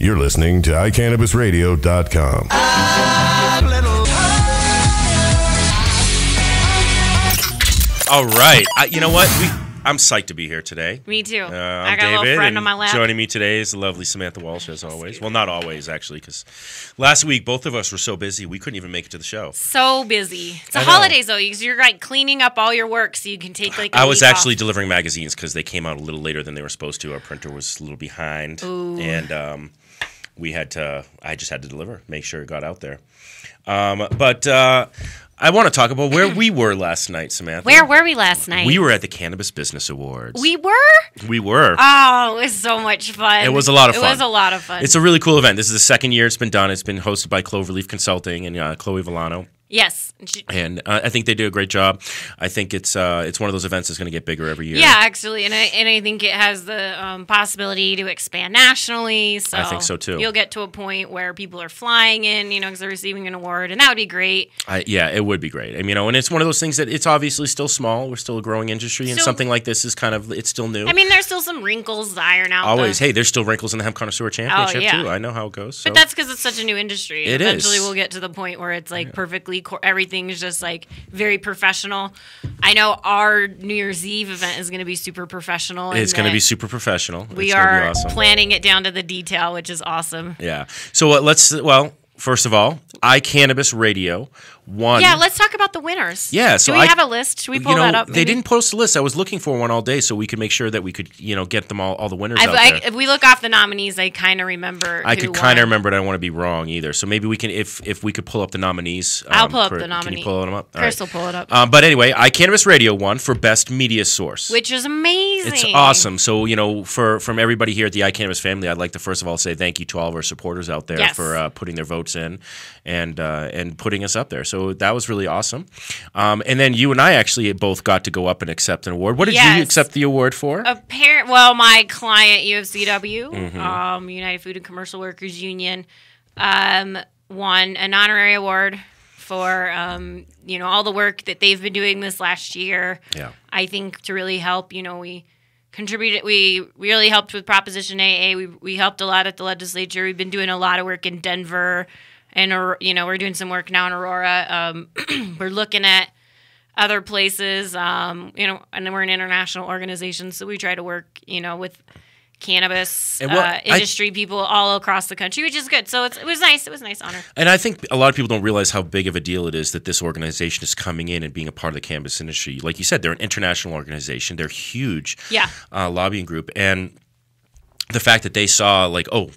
You're listening to iCannabisRadio.com. All right. You know what? I'm psyched to be here today. Me too. I'm I got David, a little friend on my lap. Joining me today is the lovely Samantha Walsh, as always. Well, not always, actually, because last week both of us were so busy we couldn't even make it to the show. So busy. It's the holidays, though. You're like cleaning up all your work so you can take like a I was week actually off. delivering magazines because they came out a little later than they were supposed to. Our printer was a little behind. Ooh. And I just had to deliver, make sure it got out there. But I want to talk about where we were last night, Samantha. Where were we last night? We were at the Cannabis Business Awards. We were? We were. Oh, it was so much fun. It was a lot of fun. It was a lot of fun. It's a really cool event. This is the second year it's been done. It's been hosted by Cloverleaf Consulting and Chloe Villano. Yes. And I think they do a great job. I think it's one of those events that's going to get bigger every year. Yeah, actually, and I think it has the possibility to expand nationally. So I think so too. You'll get to a point where people are flying in, because they're receiving an award, and that would be great. Yeah, it would be great. And it's one of those things that it's obviously still small. We're still a growing industry, and something like this is it's still new. There's still some wrinkles to iron out. Always. Hey, there's still wrinkles in the Hemp Connoisseur Championship too. I know how it goes. So. But that's because it's such a new industry. It Eventually is. We'll get to the point where it's like perfectly everything's just like very professional. I know our New Year's Eve event is going to be super professional. It's going to be super professional. We it's are awesome. Planning it down to the detail, which is awesome. Yeah. So first of all, iCannabis Radio won. Yeah, let's talk about the winners. Yeah. So do we have a list? Should we pull that up? They didn't post a list. I was looking for one all day so we could make sure that we could, get them all the winners out there. If we look off the nominees, I kind of remember. I could kind of remember it. I don't want to be wrong either. So maybe we can, if we could pull up the nominees. I'll pull up the nominees. Can you pull them up? Chris will pull it up. But anyway, iCannabis Radio won for Best Media Source. Which is amazing. It's awesome. So, from everybody here at the iCannabis family, I'd like to first of all say thank you to all of our supporters out there for putting their votes in and putting us up there. So that was really awesome. And then you and I actually both got to go up and accept an award. What did you accept the award for? My client, UFCW, Mm-hmm. United Food and Commercial Workers Union, won an honorary award for all the work that they've been doing this last year. Yeah. I think to really help, we contributed. We really helped with Proposition AA. We helped a lot at the legislature. We've been doing a lot of work in Denver, and we're doing some work now in Aurora. We're looking at other places, and then we're an international organization, so we try to work, with cannabis industry people all across the country, which is good. So it was nice. It was a nice honor. And I think a lot of people don't realize how big of a deal it is that this organization is coming in and being a part of the cannabis industry. Like you said, they're an international organization. They're huge lobbying group. And the fact that they saw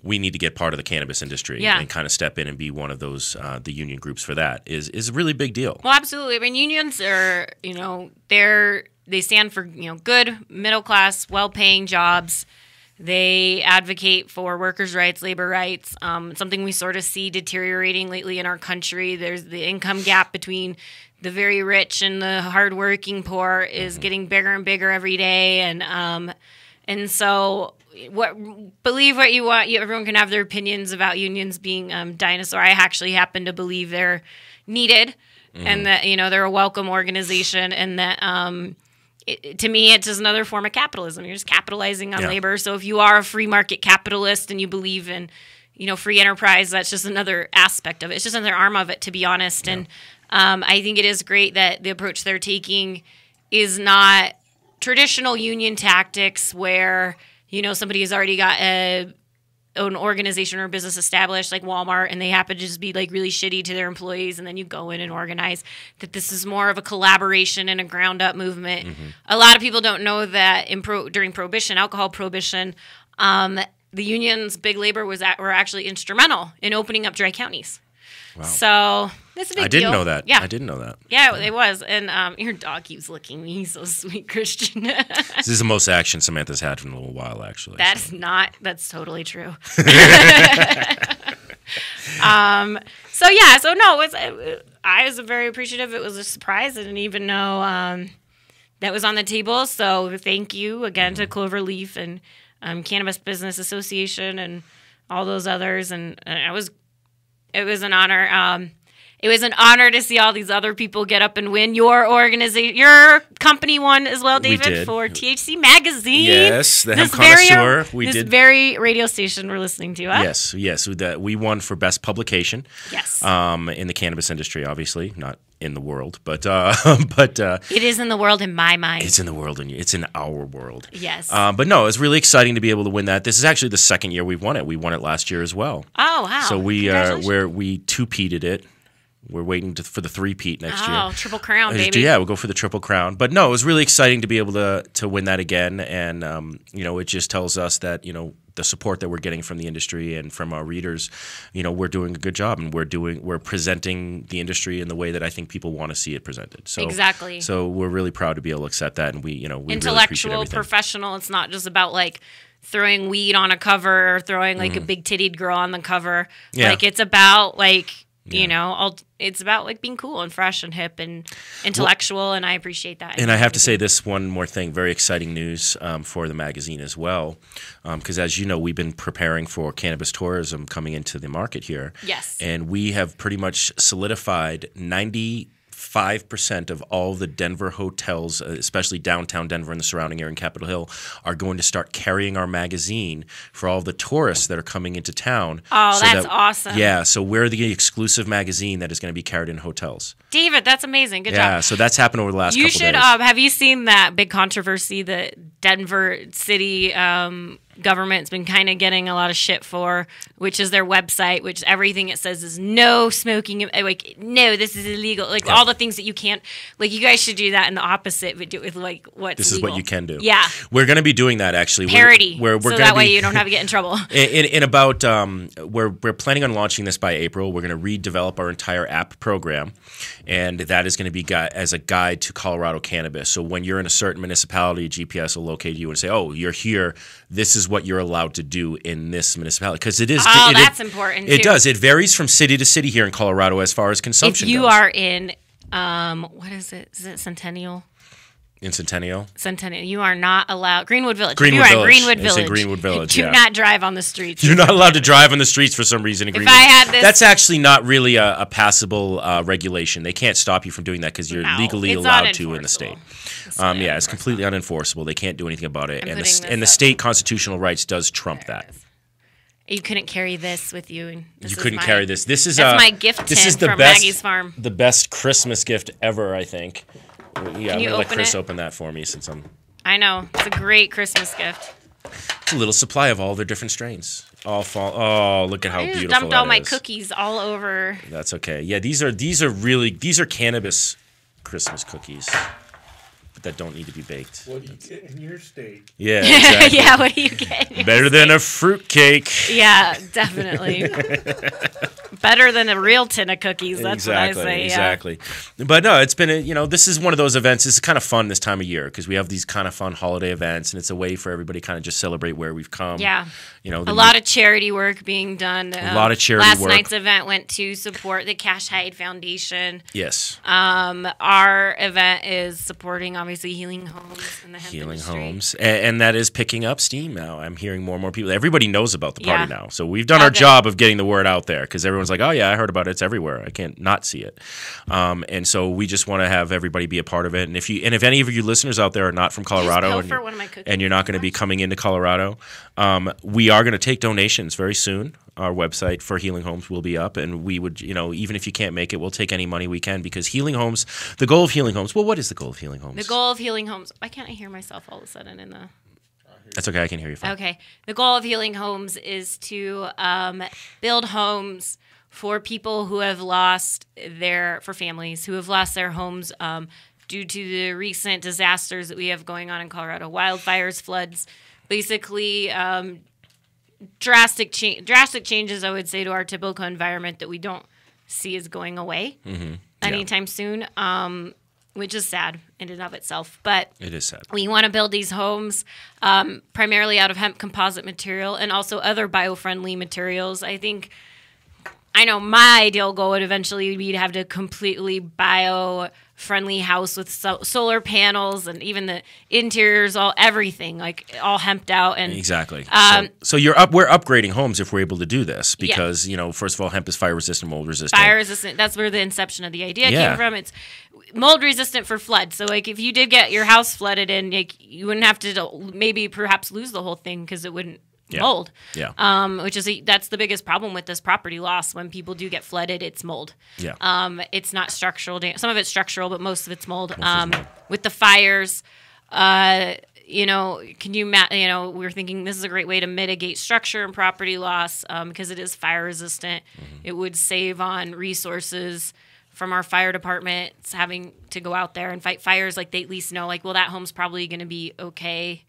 we need to get part of the cannabis industry and kind of step in and be one of those the union groups for that is a really big deal. Well, absolutely. Unions are, they stand for, good, middle class, well-paying jobs. They advocate for workers' rights, labor rights, something we sort of see deteriorating lately in our country. There's the income gap between the very rich and the hardworking poor is getting bigger and bigger every day. And so believe what you want. Everyone can have their opinions about unions being dinosaur. I actually happen to believe they're needed and that, they're a welcome organization and that to me, it's just another form of capitalism. You're just capitalizing on labor. So if you are a free market capitalist and you believe in, free enterprise, that's just another aspect of it. It's just another arm of it, to be honest. Yeah. And I think it is great that the approach they're taking is not traditional union tactics where, somebody has already got an organization or business established like Walmart and they happen to just be really shitty to their employees and then you go in and organize. That this is more of a collaboration and a ground up movement. A lot of people don't know that during Prohibition, alcohol Prohibition, the union's big labor were actually instrumental in opening up dry counties. Wow. So that's a big deal. I didn't know that. Yeah. I didn't know that. Yeah, it was. And your dog keeps licking me. He's so sweet, Christian. This is the most action Samantha's had in a little while, actually. That's totally true. I was very appreciative. It was a surprise. I didn't even know that was on the table. So thank you again to Cloverleaf and Cannabis Business Association and all those others. And it was an honor. it was an honor to see all these other people get up and win. Your organization, your company won as well, David, for THC Magazine. Yes, the Hemp Connoisseur. This very radio station we're listening to. Huh? Yes. We won for best publication. Yes. In the cannabis industry, obviously, not in the world, but it is in the world in my mind. It's in the world, and it's in our world. Yes. But no, it's really exciting to be able to win that. This is actually the second year we've won it. We won it last year as well. Oh wow! So we two-peated it. We're waiting for the three-peat next year. Oh, Triple Crown, baby. Yeah, we'll go for the Triple Crown. But no, it was really exciting to be able to win that again. And, it just tells us that, the support that we're getting from the industry and from our readers, we're doing a good job. And we're presenting the industry in the way that I think people want to see it presented. So, exactly. So we're really proud to be able to accept that. And we really intellectual, professional. It's not just about, like, throwing weed on a cover or throwing, like, a big-tittied girl on the cover. Yeah. Like, it's about, like... it's about like being cool and fresh and hip and intellectual, and I appreciate that. And I have to say this one more thing, very exciting news for the magazine as well, because as you know, we've been preparing for cannabis tourism coming into the market here. Yes. And we have pretty much solidified 95% of all the Denver hotels, especially downtown Denver and the surrounding area in Capitol Hill, are going to start carrying our magazine for all the tourists that are coming into town. Oh, that's awesome. Yeah, so we're the exclusive magazine that is going to be carried in hotels. David, that's amazing. Good job. Yeah, so that's happened over the last couple days. You should, have you seen that big controversy that Denver City government's been kind of getting a lot of shit for, which is their website, which everything it says is no smoking, like, no, this is illegal, like all the things that you can't, like, you guys should do that in the opposite, but do it with like what's this legal. Is what you can do. Yeah, we're going to be doing that actually. Parody, we're so that way you don't have to get in trouble. In about we're planning on launching this by April. We're going to redevelop our entire app program, and that is going to be as a guide to Colorado cannabis. So when you're in a certain municipality, GPS will locate you and say, "Oh, you're here. This is what you're allowed to do in this municipality," because it is. Oh, that's important. It does. It varies from city to city here in Colorado as far as consumption. If you goes. are in, what is it? Is it Centennial? In Centennial? Centennial. You are not allowed. Greenwood Village. Greenwood if you are Village. in Greenwood Village. It's in Greenwood Village. Do not drive on the streets. You're not allowed to drive on the streets for some reason in Greenwood. If I had this, that's actually not really a passable regulation. They can't stop you from doing that because you're legally allowed to in the state. It's completely unenforceable. They can't do anything about it, and the state constitutional rights does trump that. You couldn't carry this with you. You couldn't carry this. That's my gift tin from Maggie's farm. The best Christmas gift ever, I think. Yeah, I'm going to let Chris open that for me since I'm... I know. It's a great Christmas gift. It's a little supply of all their different strains. All fall. Oh, look at how beautiful that is. I just dumped all my cookies all over. That's okay. Yeah, these are cannabis Christmas cookies. That don't need to be baked. What do you get in your state? Yeah, exactly. Yeah, what do you get? Better than a fruitcake. Yeah, definitely. Better than a real tin of cookies. That's what I say. Exactly. But no, it's been this is one of those events. It's kind of fun this time of year because we have these kind of fun holiday events, and it's a way for everybody to kind of just celebrate where we've come. Yeah. A lot of charity work being done. A lot of charity work. Last night's event went to support the Cash Hyde Foundation. Yes. Our event is supporting obviously Healing Homes in the hemp industry. Homes, and that is picking up steam now. I'm hearing more and more people. Everybody knows about the party now, so we've done our job of getting the word out there because everyone's like, "Oh yeah, I heard about it. It's everywhere. I can't not see it." And so we just want to have everybody be a part of it. And if any of you listeners out there are not from Colorado and you're not going to be coming into Colorado, we are going to take donations very soon. Our website for Healing Homes will be up, and we would, even if you can't make it, we'll take any money we can because Healing Homes, the goal of Healing Homes, well, what is the goal of Healing Homes? The goal of Healing Homes, why can't I hear myself all of a sudden in the... That's okay, I can hear you fine. Okay. The goal of Healing Homes is to build homes for people who have lost for families who have lost their homes due to the recent disasters that we have going on in Colorado, wildfires, floods, basically... drastic changes, I would say, to our typical environment that we don't see is going away anytime soon, which is sad in and of itself. But it is sad. We want to build these homes primarily out of hemp composite material and also other bio-friendly materials. I think I know my ideal goal would eventually be to have a completely bio-friendly house with solar panels and even the interiors, everything, like all hemped out. And exactly. So we're upgrading homes if we're able to do this because, first of all, hemp is fire resistant, mold resistant. Fire resistant. That's where the inception of the idea came from. It's mold resistant for flood. So like if you did get your house flooded in, like, you wouldn't have to perhaps lose the whole thing because it wouldn't mold. Yeah. That's the biggest problem with this property loss. When people do get flooded, it's mold. Yeah. It's not structural. Some of it's structural, but most of it's mold. With the fires, can you we're thinking this is a great way to mitigate structure and property loss because it is fire resistant. Mm-hmm. It would save on resources from our fire departments having to go out there and fight fires. Like, they at least know, like, well, that home's probably going to be okay.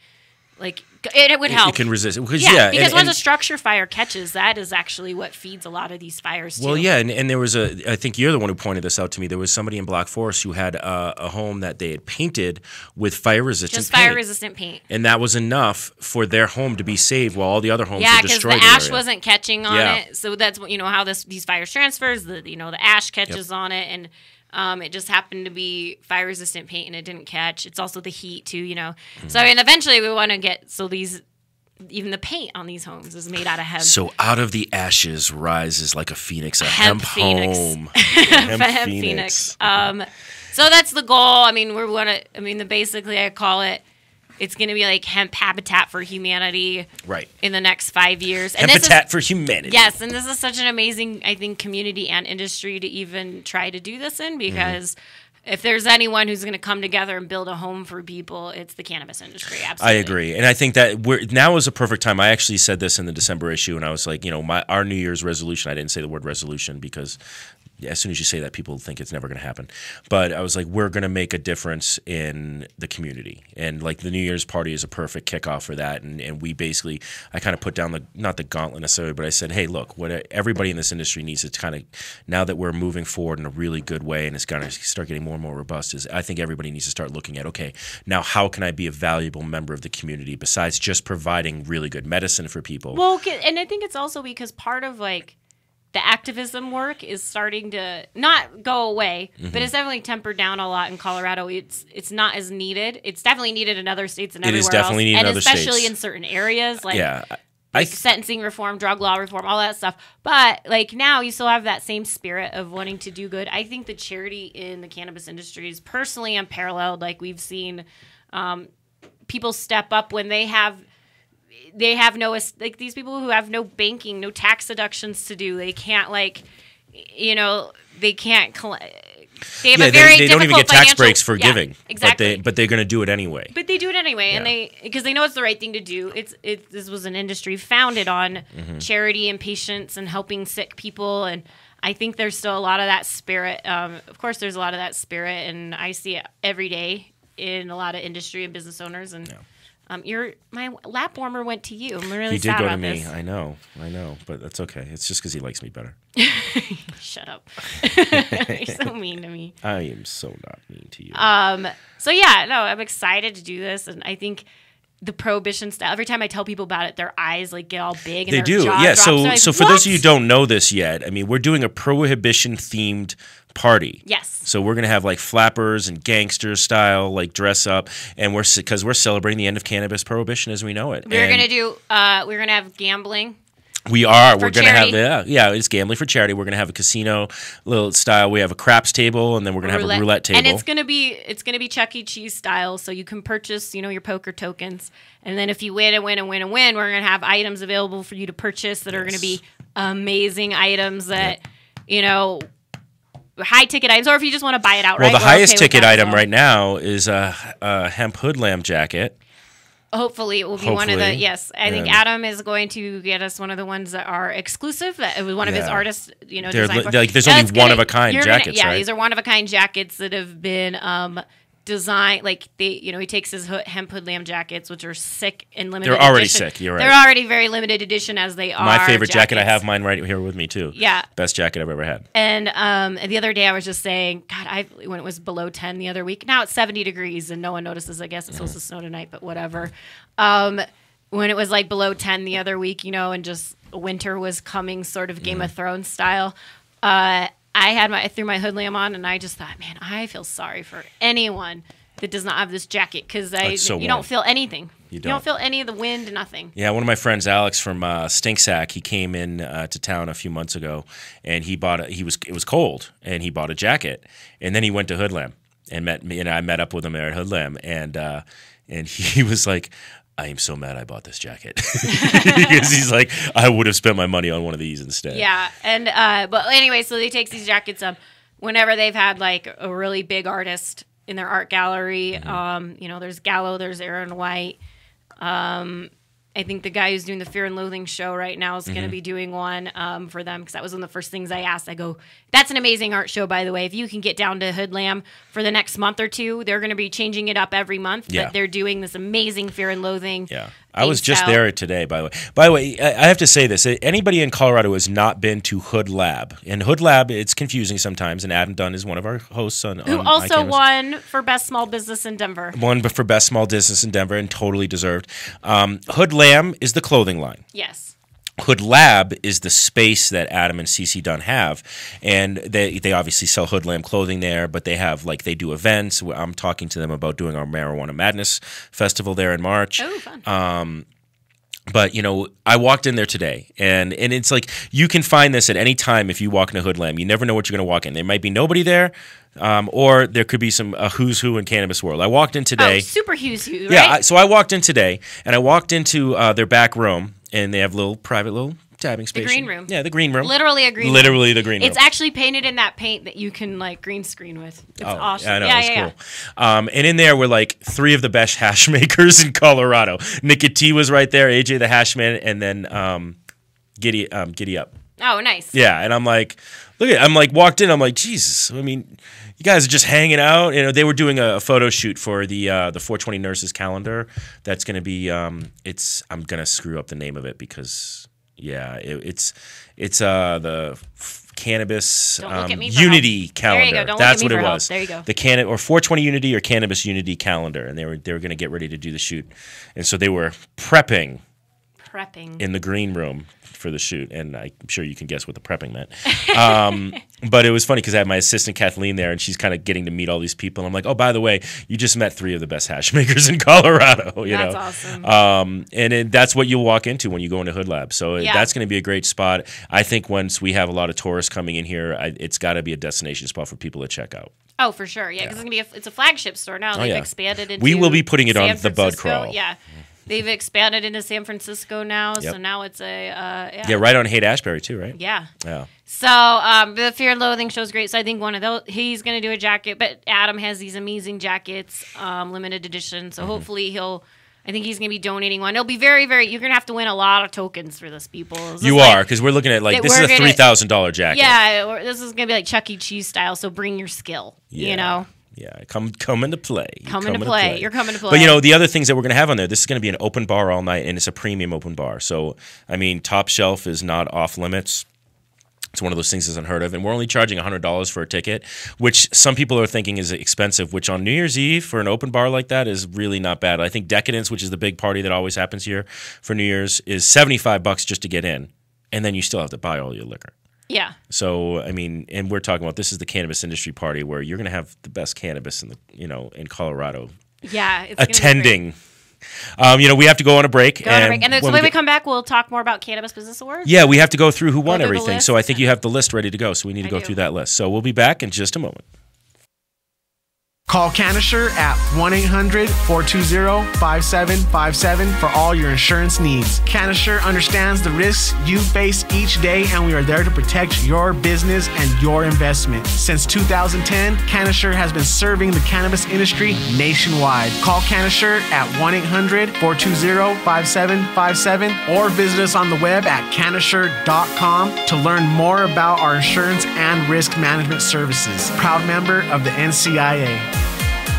Like, it would help. It can resist. Because once a structure fire catches, that is actually what feeds a lot of these fires, too. Well, yeah, and there was I think you're the one who pointed this out to me. There was somebody in Black Forest who had a home that they had painted with fire-resistant paint. Just fire-resistant paint. And that was enough for their home to be saved while all the other homes were destroyed. Yeah, because the ash wasn't catching on it. So that's how these fires transfers. The ash catches on it, and it just happened to be fire-resistant paint, and it didn't catch. It's also the heat, too, Mm-hmm. So, eventually we want to get, even the paint on these homes is made out of hemp. So out of the ashes rises like a phoenix, a hemp home. Hemp phoenix. So that's the goal. Basically I call it, it's going to be like hemp habitat for humanity in the next 5 years. And habitat for humanity. Yes, and this is such an amazing, I think, community and industry to even try to do this in, because if there's anyone who's going to come together and build a home for people, it's the cannabis industry. Absolutely. I agree. And I think that now is a perfect time. I actually said this in the December issue, and I was like, our New Year's resolution, I didn't say the word resolution because as soon as you say that, people think it's never going to happen. But I was like, we're going to make a difference in the community. And like the New Year's party is a perfect kickoff for that. And we basically, I kind of put down not the gauntlet necessarily, but I said, hey, look, what everybody in this industry needs to kind of, now that we're moving forward in a really good way and it's going to start getting more and more robust, is I think everybody needs to start looking at, okay, now how can I be a valuable member of the community besides just providing really good medicine for people? Well, and I think it's also because part of like, the activism work is starting to not go away, but it's definitely tempered down a lot in Colorado. It's not as needed. It's definitely needed in other states and everywhere else. It is definitely needed in other states. And especially in certain areas, like sentencing reform, drug law reform, all that stuff. But like now you still have that same spirit of wanting to do good. I think the charity in the cannabis industry is personally unparalleled. Like we've seen people step up when they have these people who have no banking, no tax deductions to do. They can't they can't they have a very they don't even get tax breaks for giving. Exactly. But they're going to do it anyway. But they do it anyway, and because they know it's the right thing to do. This was an industry founded on charity and patience and helping sick people, and I think there's still a lot of that spirit. Of course, there's a lot of that spirit, and I see it every day in a lot of industry and business owners. And my lap warmer went to you. I'm really sad about this. He did go to me. I know, but that's okay. It's just because he likes me better. Shut up. You're so mean to me. I am so not mean to you. I'm excited to do this, and I think the prohibition style. Every time I tell people about it, their eyes get all big. And they do, yeah. So for those of you who don't know this yet, we're doing a prohibition themed party. Yes. So we're gonna have like flappers and gangster style dress up, and because we're celebrating the end of cannabis prohibition as we know it. We're gonna have gambling. We are. We're going to have it's gambling for charity. We're going to have a casino little style. We have a craps table, and then we're going to have a roulette table. And it's going to be Chuck E. Cheese style, so you can purchase, your poker tokens. And then if you win, we're going to have items available for you to purchase that are going to be amazing items that, high ticket items, or if you just want to buy it outright. Well, the highest ticket item right now is a hemp hoodlamp jacket. Hopefully it will be one of the, yes. I think Adam is going to get us one of the ones that are exclusive. It was one of his artists, designed for. There's only one-of-a-kind jackets, right? These are one-of-a-kind jackets that have been designed, he takes his hemp hoodlamp jackets, which are sick and limited edition. They're already sick, you're right. They're already very limited edition as they are. My favorite jacket, I have mine right here with me too. Yeah. Best jacket I've ever had. And the other day I was just saying, God, when it was below 10 the other week, now it's 70 degrees and no one notices. I guess it's supposed to snow tonight, but whatever. When when it was like below 10 the other week, and just winter was coming, sort of Game of Thrones style. I threw my hood lamp on, and I just thought, man, I feel sorry for anyone that does not have this jacket, because you don't feel anything. You don't feel any of the wind, nothing. Yeah, one of my friends, Alex from Stinksack, he came in to town a few months ago, and it was cold, and he bought a jacket, and then he went to Hoodlam and I met up with him there at Hoodlam, and he was like, I am so mad I bought this jacket. Because he's like, I would have spent my money on one of these instead. Yeah, and but anyway, so they take these jackets up whenever they've had like a really big artist in their art gallery. There's Gallo, there's Aaron White. I think the guy who's doing the Fear and Loathing show right now is going to be doing one for them, because that was one of the first things I asked. I go, that's an amazing art show, by the way. If you can get down to Hoodlam for the next month or two, they're going to be changing it up every month. Yeah. But they're doing this amazing Fear and Loathing. Yeah. I was just there today, by the way. By the way, I have to say this. Anybody in Colorado who has not been to Hood Lab. And Hood Lab, it's confusing sometimes, and Adam Dunn is one of our hosts on who also won for Best Small Business in Denver. Won for Best Small Business in Denver, and totally deserved. Hood Lamb is the clothing line. Yes. Hood Lab is the space that Adam and Cece Dunn have, and they obviously sell Hood Lamb clothing there, but they have, like, they do events. I'm talking to them about doing our Marijuana Madness festival there in March. Oh, fun. But, I walked in there today, and it's like, you can find this at any time if you walk into Hood Lamb. You never know what you're going to walk in. There might be nobody there, or there could be a who's who in cannabis world. I walked in today. Oh, super who's who, right? Yeah, so I walked in today, and I walked into their back room, and they have private little tabbing space. The green room. Yeah, the green room. Literally a green room. Literally the green room. It's actually painted in that paint that you can, like, green screen with. It's awesome. I know, it's cool. And in there were, like, 3 of the best hash makers in Colorado. Nicky T was right there, AJ the hash man, and then Giddy Up. Oh, nice. Yeah, and I'm like, walked in, I'm like, Jesus, I mean, you guys are just hanging out. They were doing a photo shoot for the 420 Nurses calendar. That's going to be, I'm going to screw up the name of it because, yeah, it's the Cannabis Unity calendar. There you go. That's what it was. There you go. The 420 Unity or Cannabis Unity calendar, and they were going to get ready to do the shoot, and so they were prepping in the green room for the shoot, and I'm sure you can guess what the prepping meant. But it was funny because I had my assistant Kathleen there, and she's kind of getting to meet all these people. And I'm like, oh, by the way, you just met 3 of the best hash makers in Colorado. That's awesome. And that's what you'll walk into when you go into Hood Lab. So that's going to be a great spot. I think once we have a lot of tourists coming in here, it's got to be a destination spot for people to check out. Oh, for sure. Yeah, because it's a flagship store now. They've expanded into We will be putting it on San the Bud Francisco. Crawl. Yeah. They've expanded into San Francisco now, so now it's right on Haight-Ashbury too, right? Yeah. Yeah. So the Fear and Loathing show is great. So I think one of those, he's going to do a jacket, but Adam has these amazing jackets, limited edition. So hopefully I think he's going to be donating one. It'll be very, very, you're going to have to win a lot of tokens for this, people. You are, because we're looking at this is a $3,000 jacket. Yeah, this is going to be like Chuck E. Cheese style, so bring your skill, Yeah, come into play. Come into play. You're coming to play. But, the other things that we're going to have on there, this is going to be an open bar all night, and it's a premium open bar. So, I mean, top shelf is not off limits. It's one of those things that's unheard of. And we're only charging $100 for a ticket, which some people are thinking is expensive, which on New Year's Eve for an open bar like that is really not bad. I think Decadence, which is the big party that always happens here for New Year's, is $75 just to get in. And then you still have to buy all your liquor. Yeah. So, I mean, and we're talking about this is the cannabis industry party where you're going to have the best cannabis in in Colorado. Yeah, it's attending. We have to go on a break. And so when we come back, we'll talk more about Cannabis Business Awards. Yeah, we have to go through who won everything. So I think you have the list ready to go. So we need to go through that list. So we'll be back in just a moment. Call Connoisseur at 1-800-420-5757 for all your insurance needs. Connoisseur understands the risks you face each day, and we are there to protect your business and your investment. Since 2010, Connoisseur has been serving the cannabis industry nationwide. Call Connoisseur at 1-800-420-5757 or visit us on the web at connoisseur.com to learn more about our insurance and risk management services. Proud member of the NCIA.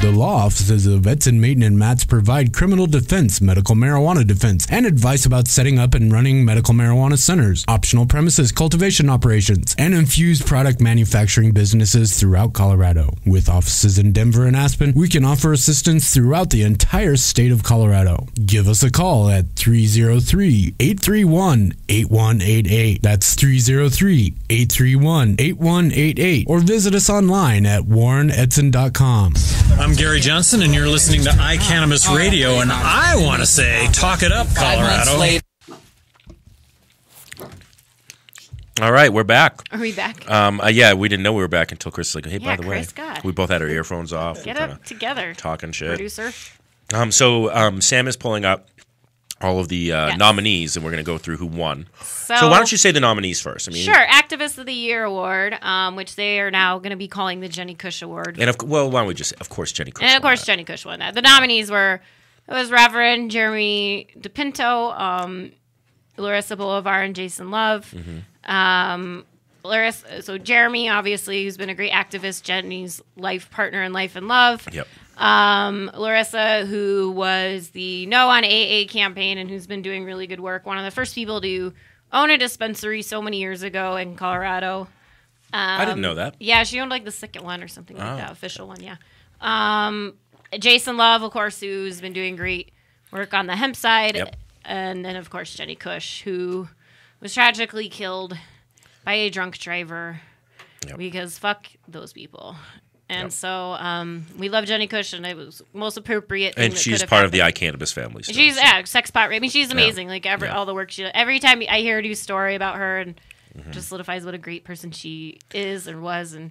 The law offices of Edson, Mayton, and Matz provide criminal defense, medical marijuana defense, and advice about setting up and running medical marijuana centers, optional premises cultivation operations, and infused product manufacturing businesses throughout Colorado. With offices in Denver and Aspen, we can offer assistance throughout the entire state of Colorado. Give us a call at 303-831-8188. That's 303-831-8188. Or visit us online at warrenedson.com. I'm Gary Johnson, and you're listening to iCannabis Radio, and I want to say, talk it up, Colorado. All right, we're back. Are we back? Yeah, we didn't know we were back until Chris was like, hey, yeah, by the way, we both had our earphones off. Get up together. Talking shit. Producer. So Sam is pulling up all of the nominees, and we're going to go through who won. So why don't you say the nominees first? Sure. Activist of the Year Award, which they are now going to be calling the Jenny Cush Award. And why don't we just, of course, Jenny Cush. And of course, Jenny Cush won that. The nominees it was Reverend Jeremy DePinto, Larissa Bolivar, and Jason Love. So Jeremy, obviously, who's been a great activist, Jenny's life partner in Life and Love. Yep. Larissa, who was the No on AA campaign and who's been doing really good work. One of the first people to own a dispensary so many years ago in Colorado. I didn't know that. Yeah, she owned like the second one or something like that, official one, yeah. Jason Love, of course, who's been doing great work on the hemp side. Yep. And then, of course, Jenny Cush, who was tragically killed by a drunk driver because fuck those people. And so we love Jenny Cush, and it was most appropriate thing and that she's could have part of happened. the iCannabis family. Still, she's sex pot. I mean, she's amazing. Like all the work she does. Every time I hear a new story about her, and just solidifies what a great person she is or was, and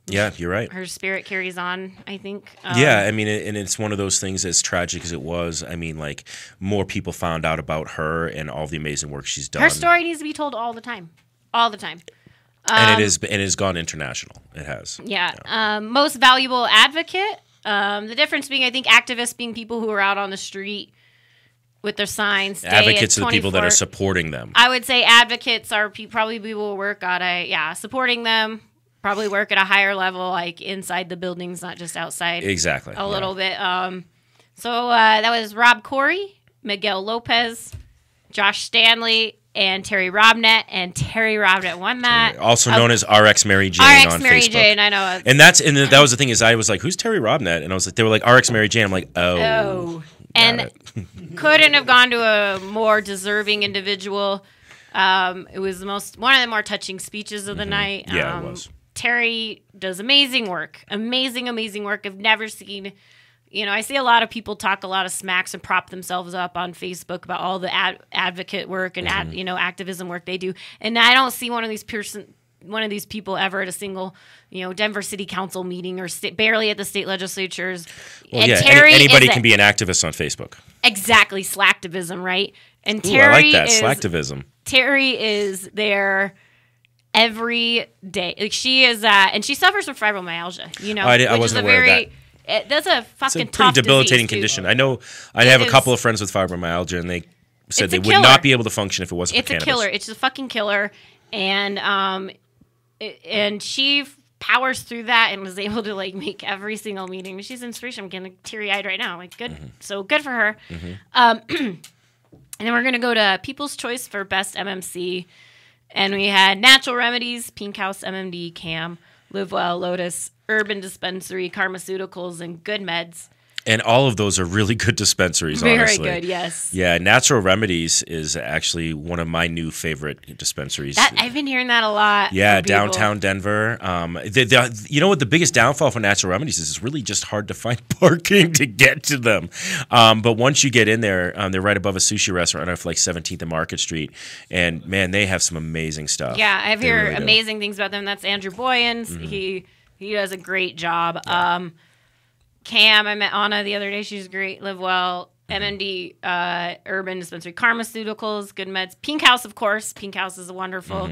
yeah, you're right. Her spirit carries on, I think. Yeah, I mean, and it's one of those things, as tragic as it was. I mean, like, more people found out about her and all the amazing work she's done. Her story needs to be told all the time, all the time. And it has gone international. It has. Yeah. Most valuable advocate. The difference being, I think, activists being people who are out on the street with their signs. Advocates are the people that are supporting them. I would say advocates are probably people who work at supporting them. Probably work at a higher level, like inside the buildings, not just outside. Exactly. A little bit. So that was Rob Corey, Miguel Lopez, Josh Stanley, and Terry Robnett. And Terry Robnett won that. Also known as RX Mary Jane on Mary Facebook. Jane, I know. And that was the thing, is I was like, who's Terry Robnett? And I was like, they were like, RX Mary Jane. I'm like, oh. And couldn't have gone to a more deserving individual. It was one of the more touching speeches of the night. Yeah, it was. Terry does amazing work. Amazing work. I've never seen, I see a lot of people talk a lot of smacks and prop themselves up on Facebook about all the advocate work and activism work they do. And I don't see one of these people ever at a single, Denver City Council meeting or barely at the state legislatures. Well, and yeah, Terry anybody can be an activist on Facebook. Exactly, slacktivism, right? And Ooh, Terry I like that, slacktivism. Terry is there every day. Like, she is and she suffers from fibromyalgia, I wasn't aware of that. That's a fucking pretty debilitating condition. I know I have a couple of friends with fibromyalgia, and they said they would not be able to function if it wasn't for cannabis. It's a killer. It's a fucking killer. And she powers through that and was able to make every single meeting. She's inspiration. I'm getting teary-eyed right now. Good. So good for her. And then we're going to go to People's Choice for Best MMC. And we had Natural Remedies, Pink House, MMD, CAM, Live Well, Lotus, Urban Dispensary, Pharmaceuticals, and Good Meds. And all of those are really good dispensaries, honestly. Very good, yes. Yeah, Natural Remedies is actually one of my new favorite dispensaries. I've been hearing that a lot. Yeah, downtown Denver. You know what the biggest downfall for Natural Remedies is? It's really just hard to find parking to get to them. But once you get in there, they're right above a sushi restaurant off 17th and Market Street. And, man, they have some amazing stuff. Yeah, I've heard amazing things about them. That's Andrew Boyens. He does a great job. Yeah. Cam, I met Anna the other day. She's great. Live Well, MMD, Urban Dispensary, Pharmaceuticals, Good Meds. Pink House, of course. Pink House is wonderful.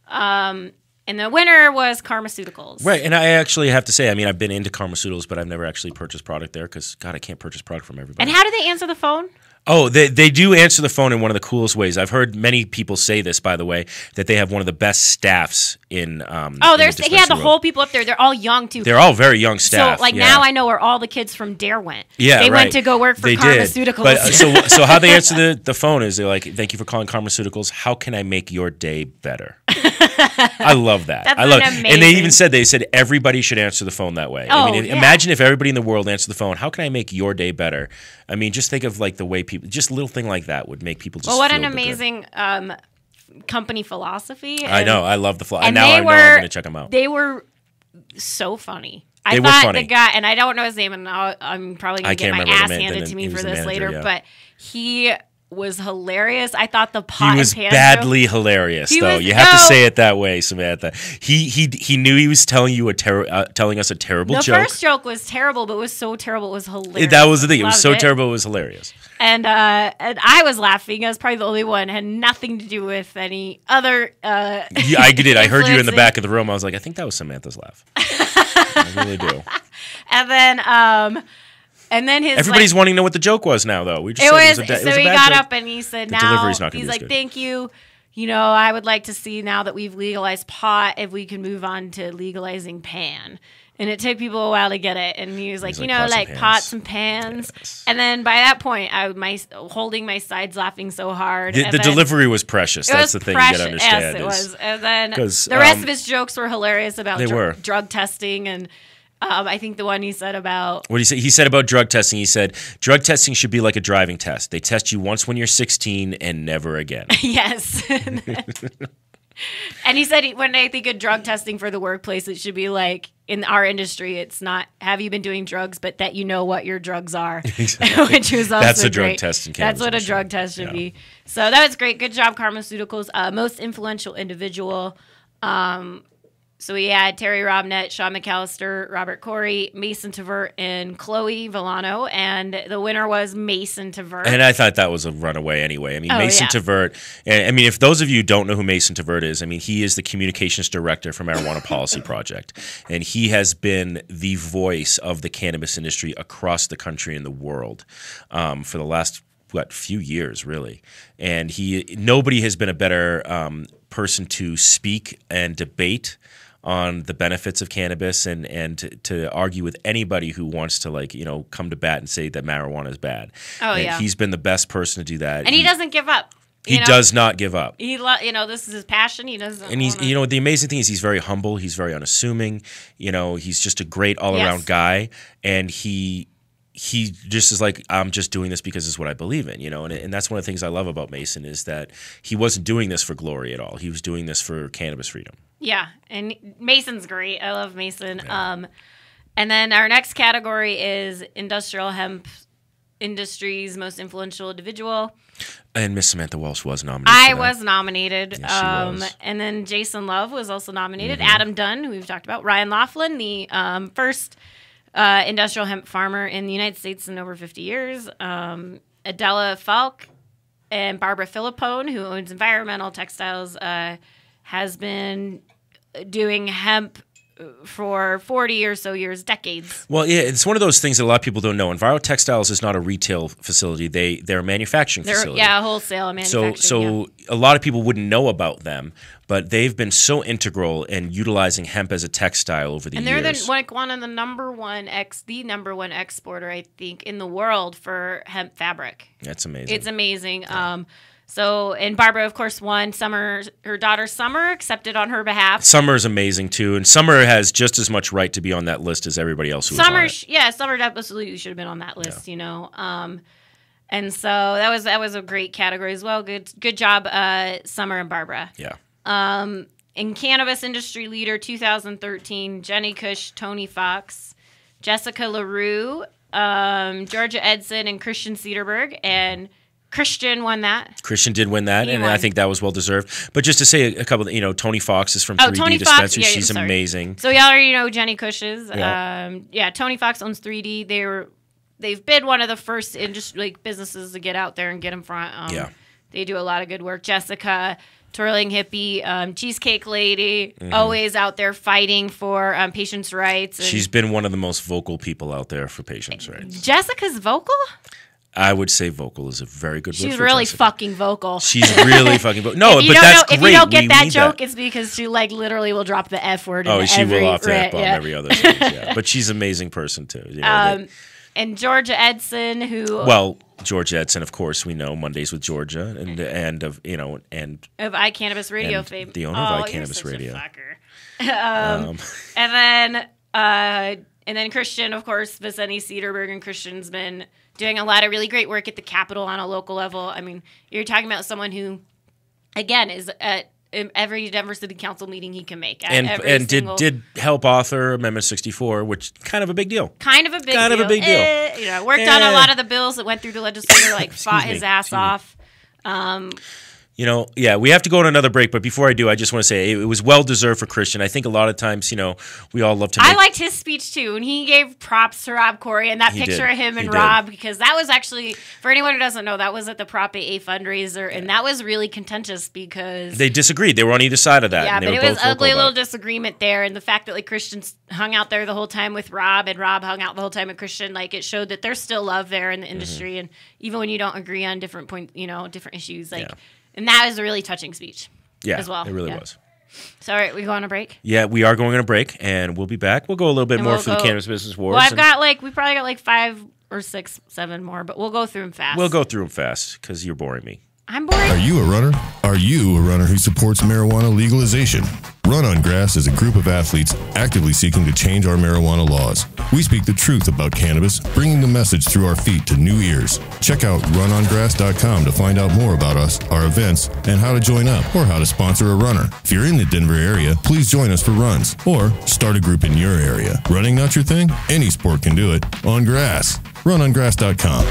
And the winner was Pharmaceuticals. Right, and I actually have to say, I've been into Pharmaceuticals, but I've never actually purchased product there because, God, I can't purchase product from everybody. And how do they answer the phone? Oh, they do answer the phone in one of the coolest ways. I've heard many people say this, by the way, that they have one of the best staffs in. The whole people up there. They're all young too. They're all very young staff. So now I know where all the kids from Dare went. Yeah, they went to go work for Pharmaceuticals. But so how they answer the phone is they're like, "Thank you for calling Pharmaceuticals. How can I make your day better?" I love that. That's amazing. And they said everybody should answer the phone that way. Imagine if everybody in the world answered the phone. How can I make your day better? I mean, just think of like the way people, just a little thing like that would make people just. Well, what feel an amazing company philosophy. I know. I love the philosophy. And now I know I'm going to check them out. They were so funny. I thought the guy, and I don't know his name, and I'm probably going to get my ass handed to me for this later, but he was hilarious. I thought the pot. He was badly hilarious, though. You have to say it that way, Samantha. He knew he was telling us a terrible joke. The first joke was terrible, but it was so terrible it was hilarious. That was the thing. It was so terrible it was hilarious. And I was laughing. I was probably the only one. It had nothing to do with any other. Yeah, I did. I heard you in the back of the room. I was like, I think that was Samantha's laugh. I really do. And then everybody's wanting to know what the joke was now, though. We just so he got up and he said, he's like, thank you. You know, I would like to see now that we've legalized pot, if we can move on to legalizing pan. And it took people a while to get it. And he was like, pots and pans. Yes. And then by that point, holding my sides laughing so hard. The delivery was precious. That's the thing you got to understand. Yes, it was. And then the rest of his jokes were hilarious about drug testing and I think the one he said about... What did he say? He said about drug testing, he said, drug testing should be like a driving test. They test you once when you're 16 and never again. Yes. And he said when they think of drug testing for the workplace, it should be like, in our industry, it's not, have you been doing drugs, but that you know what your drugs are. Exactly. Which was also That's a drug test in Canada. That's what a drug test should be. So that was great. Good job, Pharmaceuticals. Most influential individual. So we had Terry Robnett, Sean McAllister, Robert Corey, Mason Tvert, and Chloe Villano, and the winner was Mason Tvert. And I thought that was a runaway anyway. I mean, Mason Tvert, I mean, if those of you don't know who Mason Tvert is, I mean, he is the communications director for Marijuana Policy Project, and he has been the voice of the cannabis industry across the country and the world for the last few years, really. And nobody has been a better person to speak and debate on the benefits of cannabis and to argue with anybody who wants to come to bat and say that marijuana is bad. He's been the best person to do that. And he doesn't give up. He does not give up. This is his passion. He doesn't. And he's, the amazing thing is he's very humble. He's very unassuming. He's just a great all around guy. And he just is like, I'm just doing this because it's what I believe in, and that's one of the things I love about Mason is that he wasn't doing this for glory at all. He was doing this for cannabis freedom. Yeah, and Mason's great. I love Mason. Yeah. And then our next category is industrial hemp industry's most influential individual. And Miss Samantha Walsh was nominated. I was nominated. Yes, she was. And then Jason Love was also nominated. Mm-hmm. Adam Dunn, who we've talked about. Ryan Laughlin, the first industrial hemp farmer in the United States in over 50 years. Adela Falk and Barbara Philippone, who owns Environmental Textiles, has been doing hemp for 40 or so years, decades. Well, yeah, it's one of those things that a lot of people don't know. Enviro Textiles is not a retail facility. They're a manufacturing facility. Yeah, wholesale manufacturing. So a lot of people wouldn't know about them, but they've been so integral in utilizing hemp as a textile over the years. And they're one of the number one exporter, I think, in the world for hemp fabric. That's amazing. It's amazing. Yeah. And Barbara, of course, won. Her daughter Summer accepted on her behalf. Summer's amazing too, and Summer has just as much right to be on that list as everybody else who was on it. Yeah, Summer absolutely should have been on that list. Yeah. And so that was a great category as well. Good job, Summer and Barbara. Yeah. In cannabis industry leader 2013, Jenny Cush, Tony Fox, Jessica LaRue, Georgia Edson, and Christian Cederberg, and Christian won that. Christian did win that, I think that was well deserved. But just to say a couple, Tony Fox is from 3D Dispensary. She's amazing. So y'all already know Jenny Cush is. Yeah. Tony Fox owns 3D. They've been one of the first businesses to get out there and get in front. They do a lot of good work. Jessica, twirling hippie, cheesecake lady, always out there fighting for patients' rights. She's been one of the most vocal people out there for patients' rights. Jessica's vocal? I would say vocal is a very good word. She's really fucking vocal. She's really fucking vocal. No, but that's great. If you don't get that joke, it's because she like literally will drop the F word. Oh, she will off the F bomb every other sentence. Yeah, but she's an amazing person too. You know, and Georgia Edson, Georgia Edson, of course, we know Mondays with Georgia, and of iCannabis Radio fame, the owner of iCannabis Radio. And then Christian, of course, Vicente Cederberg, and Christian's been doing a lot of really great work at the Capitol on a local level. I mean, you're talking about someone who, again, is at every Denver City Council meeting he can make. And did help author Amendment 64, which kind of a big deal. Kind of a big deal. Worked on a lot of the bills that went through the legislature, fought his ass off. We have to go on another break, but before I do, I just want to say it was well-deserved for Christian. I think a lot of times, we all love to I liked his speech, too, and he gave props to Rob Corey and that picture of him and Rob, because that was actually, for anyone who doesn't know, that was at the Prop 8A fundraiser, and that was really contentious because... They disagreed. They were on either side of that. Yeah, but it was ugly little disagreement there, and the fact that, Christian hung out there the whole time with Rob, and Rob hung out the whole time with Christian, it showed that there's still love there in the industry, and even when you don't agree on different different issues, And that was a really touching speech as well. It really was. So, all right, we go on a break? Yeah, we are going on a break, and we'll be back. We'll go a little bit more through the Cannabis Business Awards. Well, we probably got 5 or 6, 7 more, but we'll go through them fast. We'll go through them fast, because you're boring me. I'm boring. Are you a runner? Are you a runner who supports marijuana legalization? Run on Grass is a group of athletes actively seeking to change our marijuana laws. We speak the truth about cannabis, bringing the message through our feet to new ears. Check out runongrass.com to find out more about us, our events, and how to join up or how to sponsor a runner. If you're in the Denver area, please join us for runs or start a group in your area. Running not your thing? Any sport can do it. On grass. Runongrass.com.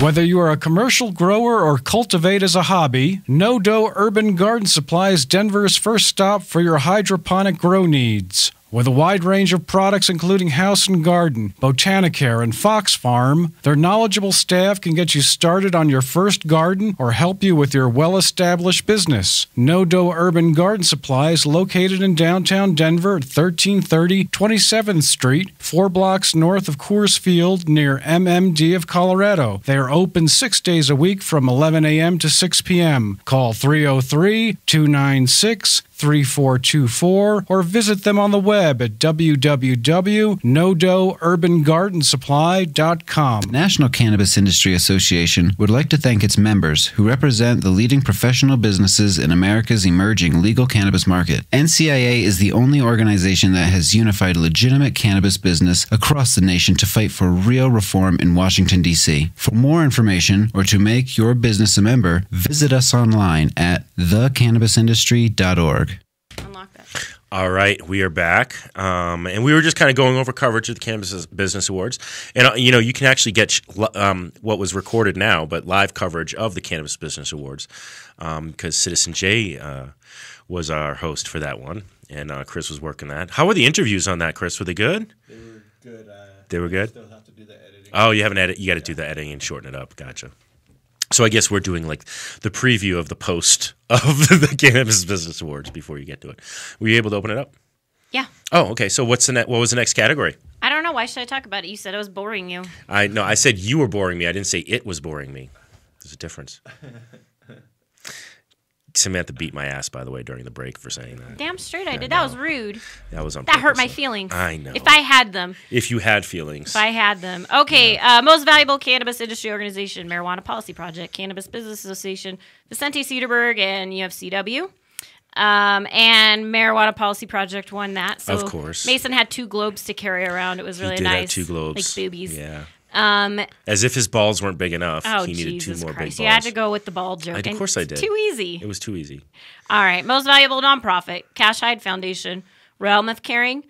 Whether you are a commercial grower or cultivate as a hobby, No Dough Urban Garden Supply is Denver's first stop for your hydroponic grow needs. With a wide range of products including House and Garden, Botanicare, and Fox Farm, their knowledgeable staff can get you started on your first garden or help you with your well-established business. No Dough Urban Garden Supply is located in downtown Denver at 1330 27th Street, 4 blocks north of Coors Field near MMD of Colorado. They are open 6 days a week from 11 a.m. to 6 p.m. Call 303-296-3424 or visit them on the web at www.nodoughurbangardensupply.com. National Cannabis Industry Association would like to thank its members who represent the leading professional businesses in America's emerging legal cannabis market. NCIA is the only organization that has unified legitimate cannabis business across the nation to fight for real reform in Washington, D.C. For more information or to make your business a member, visit us online at thecannabisindustry.org. Unlock that. All right, we are back, and we were just kind of going over coverage of the Cannabis Business Awards, and you can actually get what was recorded now, but live coverage of the Cannabis Business Awards, because Citizen J was our host for that one, and Chris was working that. How were the interviews on that, Chris? Were they good? They were good. They were good. Still have to do the editing. Oh, you have an edit. You got to do the editing and shorten it up. Gotcha. So I guess we're doing the preview of the post of the Cannabis Business Awards before you get to it. Were you able to open it up? Yeah. Oh, okay. So what was the next category? I don't know. Why should I talk about it? You said I was boring you. I said you were boring me. I didn't say it was boring me. There's a difference. Samantha beat my ass, by the way, during the break for saying that. Damn straight I did. That was rude. That was on That hurt purpose. my feelings. I know. If I had them. If you had feelings. If I had them. Okay, most valuable cannabis industry organization, Marijuana Policy Project, Cannabis Business Association, Vicente Cederberg, and UFCW. And Marijuana Policy Project won that. So of course. Mason had 2 globes to carry around. It was really he did nice. Have 2 globes. Like boobies. Yeah. As if his balls weren't big enough. Oh, he needed Jesus 2 more Christ. big balls. You had to go with the ball joke. Of course I did. Too easy. It was too easy. All right. Most valuable nonprofit, Cash Hyde Foundation, Realmouth Caring,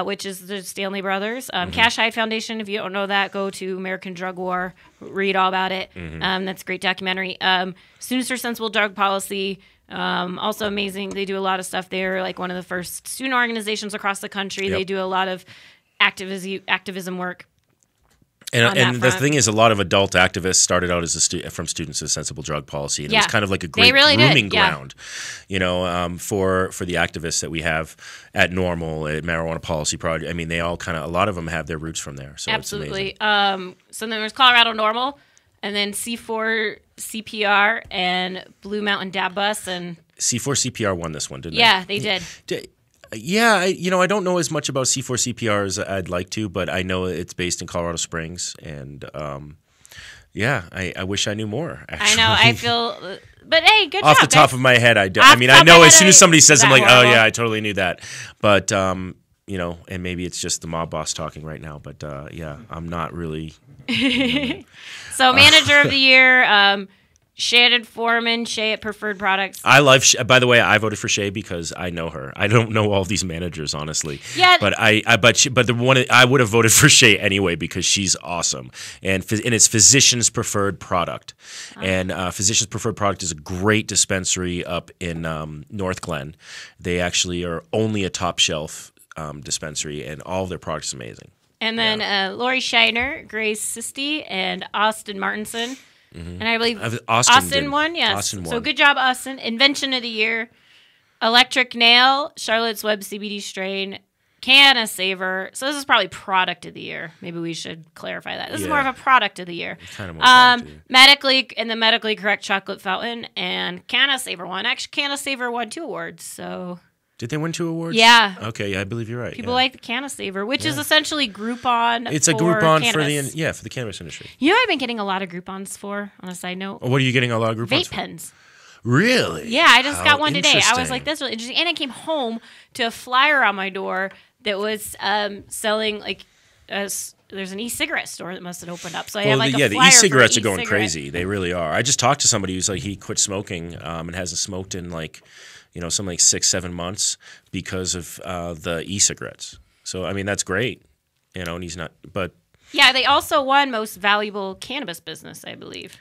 which is the Stanley Brothers. Cash Hyde Foundation, if you don't know that, go to American Drug War, read all about it. That's a great documentary. Students for Sensible Drug Policy, also amazing. They do a lot of stuff. They're like one of the first student organizations across the country. Yep. They do a lot of activism work. And the thing is, a lot of adult activists started out as from Students of Sensible Drug Policy, and it was kind of like a great grooming ground, you know, for the activists that we have at NORML, at Marijuana Policy Project. I mean, they all a lot of them have their roots from there. So absolutely. It's amazing. So then there's Colorado NORML, and then C4 CPR and Blue Mountain Dab Bus, and C4 CPR won this one, didn't they? Yeah, they did. Yeah, I don't know as much about C4 CPR as I'd like to, but I know it's based in Colorado Springs, and I wish I knew more. Actually. I know. I feel, but hey, good job. Off the top of my head, I don't. I mean, I know as soon as somebody says, I'm like, oh yeah, I totally knew that. But you know, and maybe it's just the mob boss talking right now. But yeah, I'm not really. So, manager of the year. Shannon Foreman, Shay at Preferred Products. I love. By the way, I voted for Shay because I know her. I don't know all these managers, honestly. Yeah. But but the one I would have voted for Shay anyway because she's awesome, and it's Physicians Preferred Product, and Physicians Preferred Product is a great dispensary up in North Glen. They actually are only a top shelf dispensary, and all of their products are amazing. And then Lori Shiner, Grace Sisti, and Austin Martinson. Mm-hmm. And I believe Austin won, yes. Austin won. So good job, Austin. Invention of the year, Electric Nail, Charlotte's Web CBD strain, Canna Saver. So this is probably product of the year. Maybe we should clarify that. This is more of a product of the year. Kind of more product of the year. Medically Correct Chocolate Fountain, and Canna Saver won. Actually, Canna Saver won 2 awards, so... Did they win 2 awards? Yeah. Okay, yeah, I believe you're right. People like the Canna Saver, which is essentially Groupon. It's a Groupon cannabis. for the cannabis industry. You know what I've been getting a lot of Groupons for, on a side note? What are you getting a lot of Groupons Vape for? pens. Really? Yeah, I just got one today. I was like, that's really interesting. And I came home to a flyer on my door that was selling, like, there's an e-cigarette store that must have opened up. So I have like a flyer the e-cigarettes for are going crazy. They really are. I just talked to somebody who's like, he quit smoking and hasn't smoked in like, something like 6-7 months because of the e-cigarettes. So, I mean, that's great, and he's not, but. Yeah, they also won Most Valuable Cannabis Business, I believe.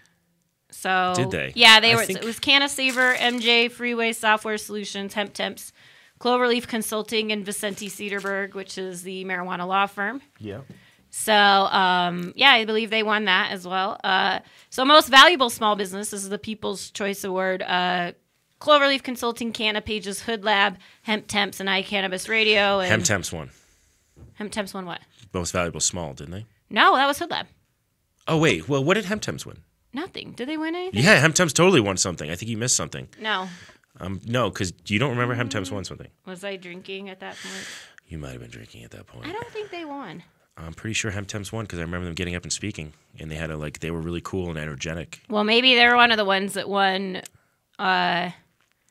So. Did they? Yeah, it was Canna Saver, MJ, Freeway Software Solutions, Hemp Temps, Cloverleaf Consulting, and Vicente Cederberg, which is the marijuana law firm. Yeah. So, I believe they won that as well. So, Most Valuable Small Business, this is the People's Choice Award, Cloverleaf Consulting, Canna Pages, Hood Lab, Hemp Temps, and iCannabis Radio. And Hemp Temps won. Hemp Temps won what? Most Valuable Small, didn't they? No, that was Hood Lab. Oh, wait. Well, what did Hemp Temps win? Nothing. Did they win anything? Yeah, Hemp Temps totally won something. I think you missed something. No. No, because you don't remember Hemp Temps won something. Was I drinking at that point? You might have been drinking at that point. I don't think they won. I'm pretty sure Hemp Temps won because I remember them getting up and speaking, and they were really cool and energetic. Well, maybe they were one of the ones that won.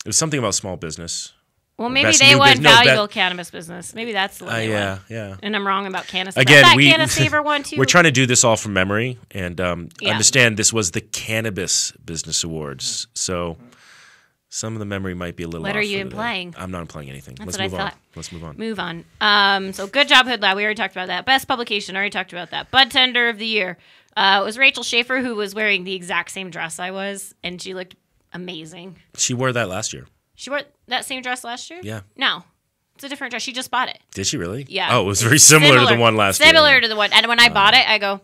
It was something about small business. Well, maybe they won Valuable Cannabis Business. Maybe that's the one they won. Yeah. And I'm wrong about Canna Saver. Again, Canna Saver won too. We're trying to do this all from memory, and understand this was the Cannabis Business Awards. So some of the memory might be a little off. What are you implying? I'm not implying anything. That's what I thought. Let's move on. Move on. So good job, Hood Lab. We already talked about that. Best publication. Already talked about that. Bud Tender of the Year. It was Rachel Schaefer, who was wearing the exact same dress I was, and she looked amazing. She wore that last year. She wore that same dress last year? Yeah. No. It's a different dress. She just bought it. Did she really? Yeah. Oh, it was very similar to the one last year. Similar to the one. And when I bought it, I go,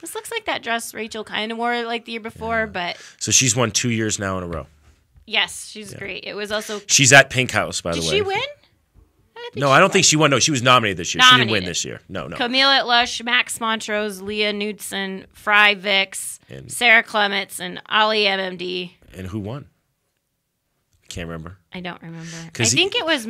this looks like that dress Rachel kind of wore like the year before, but. So she's won 2 years now in a row. Yes, she's great. It was also. She's at Pink House, by the way. Did she win? I don't think she won. No, she was nominated this year. She didn't win this year. No. Camille at Lush, Max Montrose, Leah Knudsen, Fry Vicks, Sarah Clements, and Ali MMD. And who won? Can't remember. I don't remember. I think it was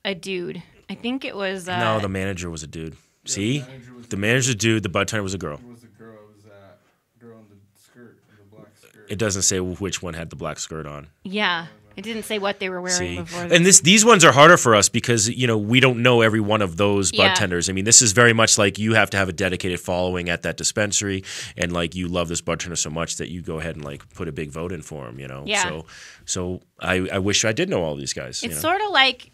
a dude. I think it was. No, the manager was a dude. See? The manager's a dude. The bud tender was a girl. It was a girl. It was that girl in the skirt, the black skirt. It doesn't say which one had the black skirt on. Yeah. It didn't say what they were wearing before. And these ones are harder for us because, we don't know every one of those bud tenders. I mean, this is very much like you have to have a dedicated following at that dispensary, and like you love this bud tender so much that you go ahead and like put a big vote in for him, Yeah. So I wish I did know all these guys. It's sort of like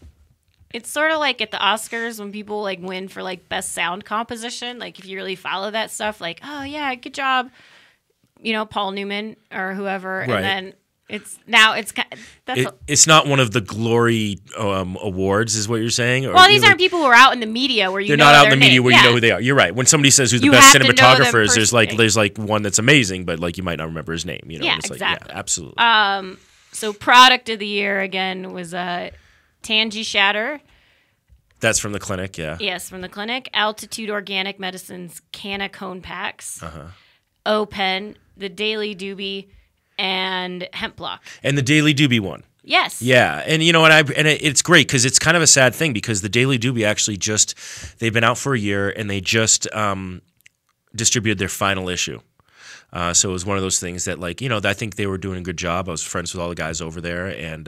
at the Oscars when people like win for like best sound composition. Like if you really follow that stuff, like, oh yeah, good job, Paul Newman or whoever, right. and then It's not one of the glory awards, is what you're saying. Or, well, these aren't people who are out in the media where they're not out in the media where you know who they are. You're right. When somebody says who's the best cinematographers, there's like one that's amazing, but like you might not remember his name. You know, yeah, it's exactly. Like, yeah, absolutely. So product of the year again was Tangy Shatter. That's from the clinic, yeah. Yes, from the clinic. Altitude Organic Medicines Canna Cone Packs. O-Pen, the Daily Doobie, and Hemp Block. And the Daily Doobie one. Yes. Yeah, and you know what? It's great because it's kind of a sad thing because the Daily Doobie actually they've been out for a year and they just distributed their final issue. So it was one of those things that, like, you know, I think they were doing a good job. I was friends with all the guys over there, and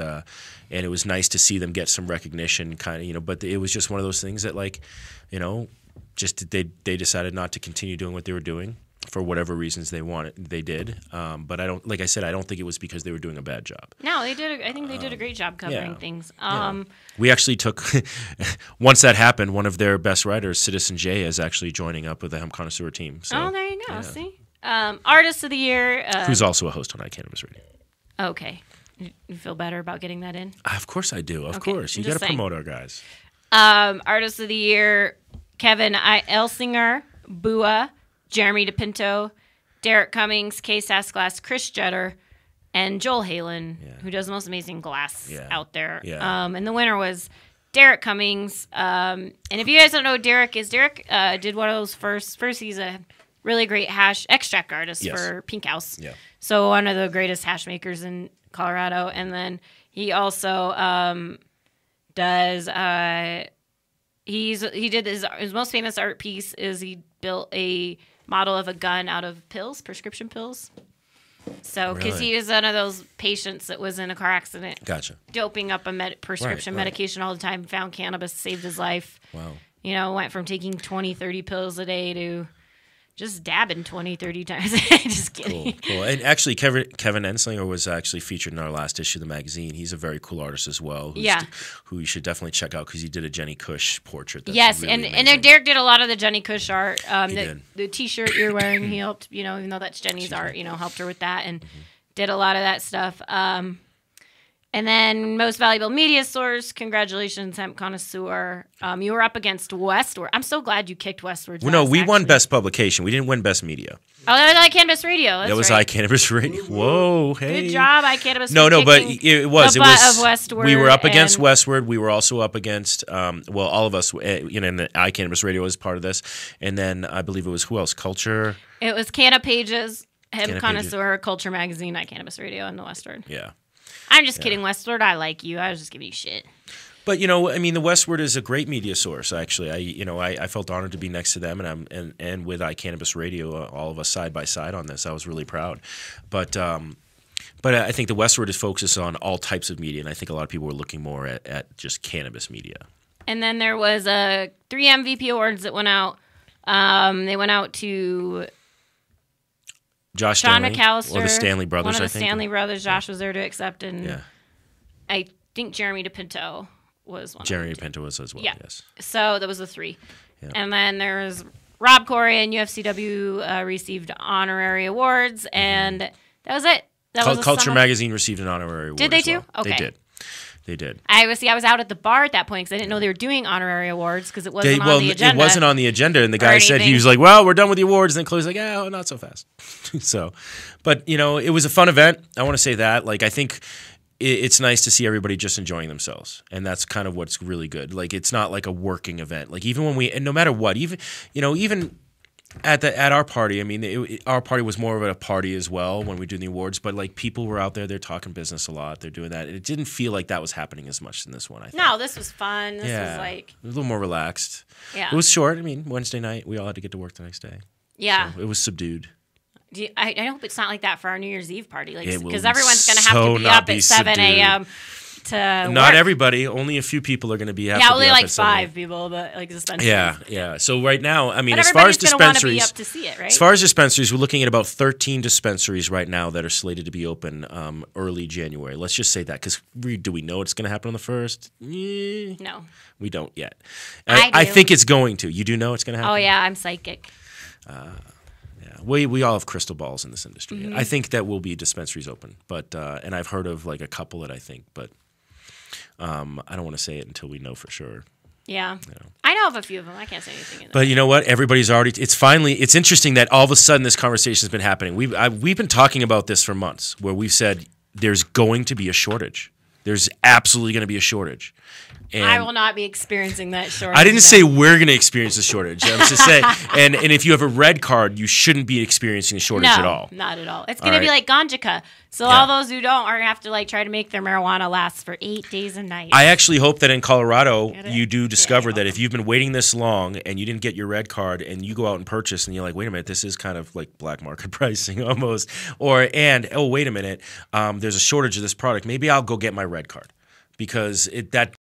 it was nice to see them get some recognition, kind of, you know. But it was just one of those things that, like, you know, just they decided not to continue doing what they were doing for whatever reasons they did. But I don't think it was because they were doing a bad job. No, they did. I think they did a great job covering things. We actually took once that happened, one of their best writers, Citizen J, is actually joining up with the Hemp Connoisseur team. So, there you go. Yeah. See. Artist of the year. Who's also a host on iCannabis Radio. Okay. You feel better about getting that in? Of course I do. Of course. You got to promote our guys. Artist of the year, Kevin Elsinger, Bua, Jeremy DePinto, Derek Cummings, Kay Sassglass, Chris Jetter, and Joel Halen, who does the most amazing glass out there. Yeah. And the winner was Derek Cummings. And if you guys don't know who Derek is, Derek did one of those first he's a really great hash extract artist for Pink House. Yeah. So one of the greatest hash makers in Colorado. And then he also does he did his most famous art piece is he built a model of a gun out of pills, prescription pills. So because he was one of those patients that was in a car accident. Gotcha. Doping up a prescription medication all the time, found cannabis, saved his life. Wow. You know, went from taking 20, 30 pills a day to just dabbing 20, 30 times. Just kidding. Cool. And actually, Kevin Enslinger was actually featured in our last issue of the magazine. He's a very cool artist as well. Who you should definitely check out because he did a Jenny Kush portrait. That's really amazing. And Derek did a lot of the Jenny Kush art. The T-shirt you're wearing, he helped, you know, even though that's Jenny's art, you know, helped her with that and did a lot of that stuff. And then most valuable media source, congratulations, Hemp Connoisseur. You were up against Westward. I'm so glad you kicked Westward's Well, no, we won Best Publication. We didn't win Best Media. Oh, that was iCannabis Radio. That was iCannabis Radio. Whoa, hey. Good job, iCannabis. No, but it was. Of Westward. We were up against Westward. We were also up against, all of us, you know, and iCannabis Radio was part of this. And then I believe it was who else? Culture? It was Canna Pages, Hemp Connoisseur, Culture Magazine, iCannabis Radio, and the Westward. Yeah. I'm just kidding, Westward. I like you. I was just giving you shit. But, you know, I mean, the Westward is a great media source, actually. I felt honored to be next to them and with iCannabis Radio, all of us side by side on this. I was really proud. But I think the Westward is focused on all types of media, and I think a lot of people were looking more at just cannabis media. And then there was 3 MVP awards that went out. They went out to John McAllister, or the Stanley Brothers, one of I the think. Stanley Brothers. Josh was there to accept, and I think Jeremy DePinto was one. Jeremy DePinto was as well. Yes. So that was the 3, and then there was Rob Corey and UFCW received honorary awards, and that was it. Culture Magazine received an honorary award. Did they too? Well. Okay. They did. I was out at the bar at that point because I didn't know they were doing honorary awards because it wasn't on the agenda. It wasn't on the agenda, and the guy said, he was like, well, we're done with the awards, and then Chloe's like, not so fast. So, but, you know, it was a fun event. I want to say that. Like, I think it's nice to see everybody just enjoying themselves, and that's kind of what's really good. Like, it's not like a working event. Like, even when and no matter what, even at our party, I mean, our party was more of a party as well when we do the awards, but like people were out there, they're talking business a lot, they're doing that. It didn't feel like that was happening as much in this one, I think. No, this was fun. This was like... It was a little more relaxed. Yeah. It was short. I mean, Wednesday night, we all had to get to work the next day. Yeah. So it was subdued. I hope it's not like that for our New Year's Eve party, because everyone's going to have to be up at 7 a.m. to Not work. Everybody. Only a few people are going to be happy. Yeah, only like 5 people, but like dispensaries. Yeah. So right now, I mean, but as far as dispensaries, be up to see it, right? As far as dispensaries, we're looking at about 13 dispensaries right now that are slated to be open early January. Let's just say that, because do we know it's going to happen on the 1st? No, we don't yet. I think it's going to. You do know it's going to happen? Oh yeah, I'm psychic. We all have crystal balls in this industry. I think that will be dispensaries open, but and I've heard of like a couple that I think, but I don't want to say it until we know for sure. Yeah. I know of a few of them. I can't say anything. But you know what? Everybody's already. It's interesting that all of a sudden this conversation has been happening. We've been talking about this for months, where we've said there's going to be a shortage. There's absolutely going to be a shortage. And I will not be experiencing that shortage. I didn't say we're going to experience a shortage. I was just saying, and if you have a red card, you shouldn't be experiencing a shortage at all. Not at all. It's going to be like ganjaka. So all those who don't are going to have to like try to make their marijuana last for 8 days and nights. I actually hope that in Colorado you do discover that if you've been waiting this long and you didn't get your red card and you go out and purchase and you're like, wait a minute, this is kind of like black market pricing almost. Wait a minute, there's a shortage of this product. Maybe I'll go get my red card. Because that